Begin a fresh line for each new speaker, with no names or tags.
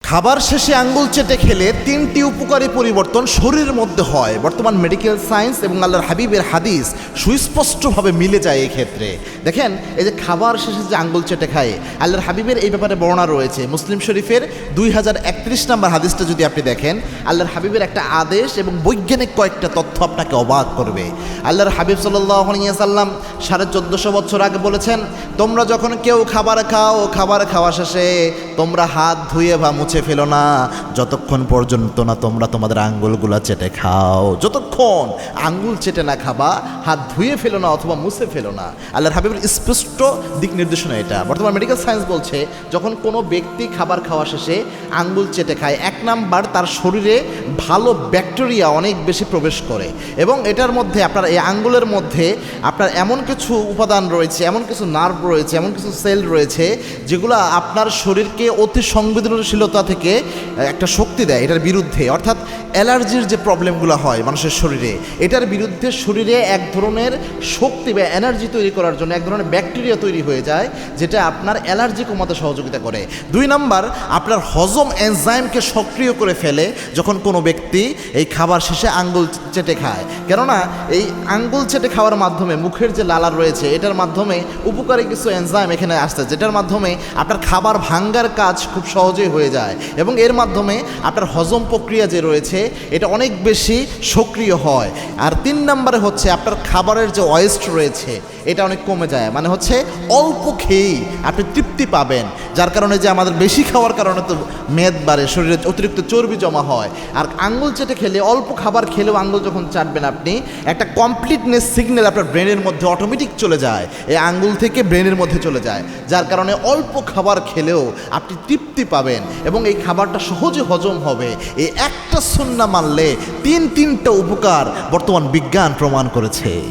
খাবার শেষে আঙ্গুল চেটে খেলে 3টি উপকারী পরিবর্তন শরীরের মধ্যে হয়। বর্তমান মেডিকেল সায়েন্স এবং আল্লাহর হাবিবের হাদিস সুস্পষ্টভাবে মিলে যায় এই ক্ষেত্রে। দেখেন, এই যে খাবার শেষে যে আঙ্গুল চেটে খায়, আল্লাহর হাবিবের এই ব্যাপারে বর্ণনা রয়েছে। মুসলিম শরীফের 2031 নম্বর হাদিসটা যদি আপনি দেখেন, আল্লাহর হাবিবের একটা আদেশ এবং বৈজ্ঞানিক কয়েকটা তথ্য আপনাকে অবাক করবে। আল্লাহর হাবিব সাল্লাল্লাহু আলাইহি ওয়াসাল্লাম 1450 বছর আগে বলেছেন, তোমরা যখন কেউ খাবার খাও, খাবার খাওয়া শেষে তোমরা হাত ধুয়ে বা মুছে ফেলো না যতক্ষণ পর্যন্ত না তোমরা তোমাদের আঙ্গুলগুলো চেটে খাও। যতক্ষণ আঙ্গুল চেটে না খাবা, হাত ধুয়ে ফেলো না অথবা মুছে ফেলো না। আল্লাহর হাবিবের স্পষ্ট দিক নির্দেশনা এটা। বর্তমান মেডিকেল সায়েন্স বলছে, যখন কোনো ব্যক্তি খাবার খাওয়া শেষে আঙ্গুল চেটে খায়, 1 নাম্বার তার শরীরে ভালো ব্যাকটেরিয়া অনেক বেশি প্রবেশ করে এবং এটার মধ্যে আপনার এই আঙ্গুলের মধ্যে আপনার এমন কিছু উপাদান রয়েছে, এমন কিছু নার্ভ রয়েছে, এমন কিছু সেল রয়েছে যেগুলো আপনার শরীরকে অতি সংবেদনশীলতা থেকে একটা শক্তি দেয় এটার বিরুদ্ধে। অর্থাৎ অ্যালার্জির যে প্রবলেমগুলো হয় মানুষের শরীরে, এটার বিরুদ্ধে শরীরে এক ধরনের শক্তি বা এনার্জি তৈরি করার জন্য এক ধরনের ব্যাকটেরিয়া তৈরি হয়ে যায়, যেটা আপনার অ্যালার্জি কমাতে সহযোগিতা করে। 2 নাম্বার, আপনার হজম এনজাইমকে সক্রিয় করে ফেলে যখন কোনো ব্যক্তি এই খাবার শেষে আঙ্গুল চেটে খায়। কেননা এই আঙ্গুল চেটে খাওয়ার মাধ্যমে মুখের যে লালা রয়েছে, এটার মাধ্যমে উপকারী কিছু এনজাইম এখানে আসছে, যেটার মাধ্যমে আপনার খাবার ভাঙ্গার কাজ খুব সহজেই হয়ে যায় এবং এর মাধ্যমে আপনার হজম প্রক্রিয়া যে রয়েছে এটা অনেক বেশি সক্রিয় হয়। আর 3 নম্বরে হচ্ছে আপনার খাবারের যে ওয়েস্ট রয়েছে এটা অনেক কমে যায়, মানে হচ্ছে অল্প খেয়েই আপনি তৃপ্তি পাবেন, যার কারণে যে আমাদের বেশি খাওয়ার কারণে তো মেদ বাড়ে, শরীরে অতিরিক্ত চর্বি জমা হয়। আর আঙ্গুল চেটে খেলে, অল্প খাবার খেলেও আঙ্গুল যখন চাটবেন আপনি, একটা কমপ্লিটনেস সিগন্যাল আপনার ব্রেনের মধ্যে অটোমেটিক চলে যায়, এই আঙ্গুল থেকে ব্রেনের মধ্যে চলে যায়, যার কারণে অল্প খাবার খেলেও আপনি তৃপ্তি পাবেন এবং এই খাবারটা সহজে হজম হবে। এই একটা সুন্নাহ মানলে 3টা উপকার বর্তমান বিজ্ঞান প্রমাণ করেছে।